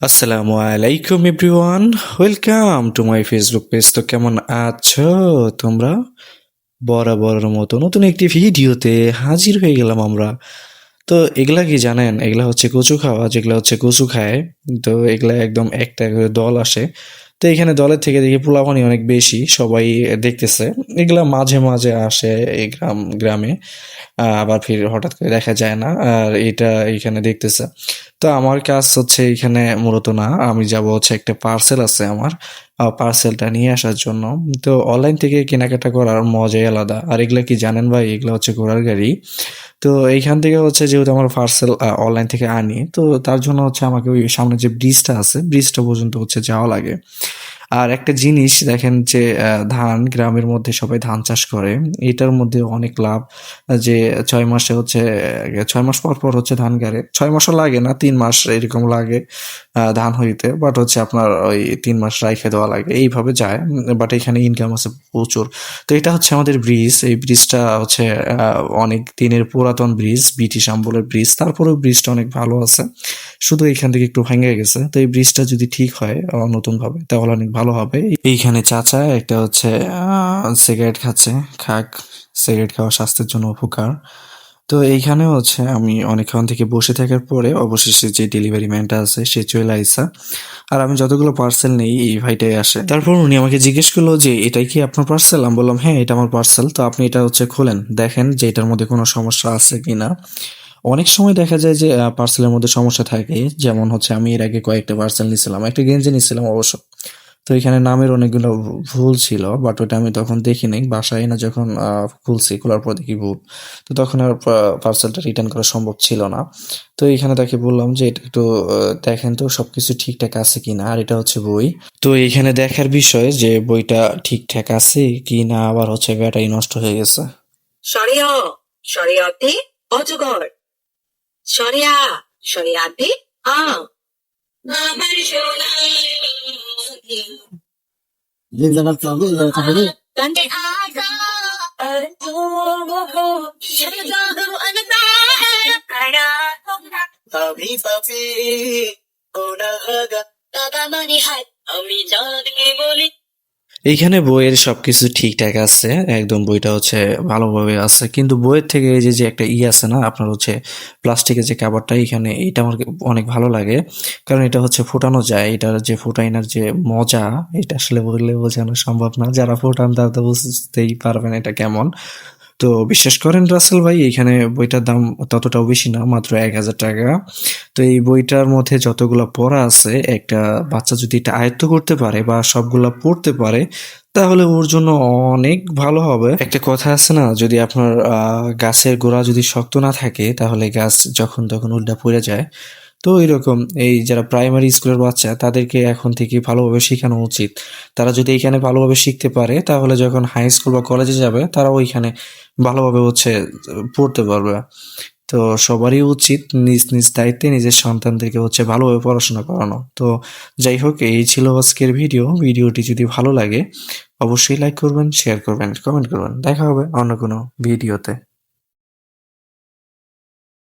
আসসালামু আলাইকুম everyone, welcome to my Facebook page. তো কেমন আছো তোমরা? বরাবরের মতো নতুন একটি ভিডিওতে হাজির হয়ে গেলাম আমরা। তো এগুলা কি জানেন? এগুলা হচ্ছে কচু খাওয়া, যেগুলা হচ্ছে কচু খায়। তো এগুলা একদম একটা করে দল আসে। তো এখানে দলের থেকে দেখি পোলাপানি অনেক বেশি, সবাই দেখতেছে। এগুলা মাঝে মাঝে আসে এই গ্রামে, আবার ফির হঠাৎ করে দেখা যায় না। আর এটা এখানে দেখতেছে। তো আমার কাজ হচ্ছে এখানে মূলত না, আমি যাব হচ্ছে একটা পার্সেল আছে আমার, পার্সেলটা নিয়ে আসার জন্য। তো অনলাইন থেকে কেনাকাটা করার মজাই আলাদা। আর এগুলা কি জানেন ভাই? এগুলা হচ্ছে ঘোড়ার গাড়ি। তো এইখান থেকে হচ্ছে যেহেতু আমার পার্সেল অনলাইন থেকে আনি, তো তার জন্য হচ্ছে আমাকে ওই সামনে যে ব্রিজটা আছে, ব্রিজটা পর্যন্ত হচ্ছে যাওয়া লাগে। আর একটা জিনিস দেখেন যে ধান গ্রামের মধ্যে সবাই ধান চাষ করে, এটার মধ্যে অনেক লাভ। যে ৬ মাসে হচ্ছে ৬ মাস পর পর হচ্ছে ধান গাড়ে, ৬ মাসও লাগে না, ৩ মাস এরকম লাগে ধান হইতে। বাট হচ্ছে আপনার ওই ৩ মাস রাইখে দেওয়া লাগে, এইভাবে যায়। বাট এখানে ইনকাম আছে প্রচুর। তো এটা হচ্ছে আমাদের ব্রিজ। এই ব্রিজটা হচ্ছে অনেক দিনের পুরাতন ব্রিজ, ব্রিটিশ আমলের ব্রিজ। তারপরেও ব্রিজটা অনেক ভালো আছে, শুধু এইখান থেকে একটু ভেঙে গেছে। তো এই ব্রিজটা যদি ঠিক হয় নতুন ভাবে, তাহলে অনেক ভালো হবে। এইখানে চাচা একটা হচ্ছে সিগারেট খাচ্ছে। খাক, সিগারেট খাওয়া স্বাস্থ্যের জন্য উপকার। তো এইখানে হচ্ছে আমি অনেকক্ষণ থেকে বসে থাকার পরে অবশেষে যে ডেলিভারি ম্যানটা আছে সে চলে আইসা। আর আমি যতগুলো পার্সেল নেই এই ভাইটাই আসে। তারপর উনি আমাকে জিজ্ঞেস করলো যে এটাই কি আপনার পার্সেল? আমি বললাম হ্যাঁ, এটা আমার পার্সেল। তো আপনি এটা হচ্ছে খোলেন, দেখেন যে এটার মধ্যে কোনো সমস্যা আছে কিনা। অনেক সময় দেখা যায় যে পার্সেলের মধ্যে সমস্যা থাকে। যেমন হচ্ছে আমি এর আগে কয়েকটা পার্সেল নিছিলাম, একটা গেঞ্জি নিছিলাম অবশ্য। তো এখানে নামের অনেকগুলো ভুল ছিল, বাট ওটা আমি তখন দেখিনি। বাসায় না যখন খুলছি, খোলার পর দেখি ভুল। তো তখন আর পার্সেলটা রিটার্ন করা সম্ভব ছিল না। তো এখানে তাকে বললাম যে এটা একটু দেখেন তো সবকিছু ঠিকঠাক আছে কিনা। আর এটা হচ্ছে বই। তো এখানে দেখার বিষয় যে বইটা ঠিকঠাক আছে কি না, আবার হচ্ছে ব্যাটারি নষ্ট হয়ে গেছে। সরিয়া সরিয়াতে অজগর সরিয়া সরিয়াতে আম আমার সোনার কান্দে আগা আর সাজাদু আনতা আরা আমি পাপি ওনাগা বাবা মনি হাত আমি জানকে বলি। এইখানে বইয়ের সবকিছু ঠিকঠাক আছে, একদম বইটা হচ্ছে ভালোভাবে আছে। কিন্তু বইয়ের থেকে এই যে যে একটা আছে না আপনার হচ্ছে প্লাস্টিকের যে কাভারটা, এখানে এটা আমার অনেক ভালো লাগে। কারণ এটা হচ্ছে ফোটানো যায়, এটার যে ফোটাইনার যে মজা, এটা আসলে বললে বোঝানো সম্ভব না। যারা ফোটান তারা তো বুঝতেই পারবেন এটা কেমন। তো বিশ্বাস করেন রাসেল ভাই, এখানে বইটার দাম ততটাও বেশি না, মাত্র ১,০০০ টাকা। তো এই বইটার মধ্যে যতগুলা পড়া আছে, একটা বাচ্চা যদি এটা আয়ত্ত করতে পারে বা সবগুলা পড়তে পারে, তাহলে ওর জন্য অনেক ভালো হবে। একটা কথা আছে না, যদি আপনার গাছের গোড়া যদি শক্ত না থাকে, তাহলে গাছ যখন তখন উল্টা পড়ে যায়। তো এরকম এই যারা প্রাইমারি স্কুলের বাচ্চা, তাদেরকে এখন থেকে ভালোভাবে শেখানো উচিত। তারা যদি এখানে ভালোভাবে শিখতে পারে, তাহলে যখন হাই স্কুল বা কলেজে যাবে, তারা ওইখানে ভালোভাবে হচ্ছে পড়তে পারবে। তো সবারই উচিত নিজ নিজ দায়িত্বে নিজের সন্তানদেরকে হচ্ছে ভালোভাবে পড়াশোনা করানো। তো যাই হোক, এই ছিল আজকের ভিডিওটি যদি ভালো লাগে অবশ্যই লাইক করবেন, শেয়ার করবেন, কমেন্ট করবেন। দেখা হবে অন্য কোনো ভিডিওতে।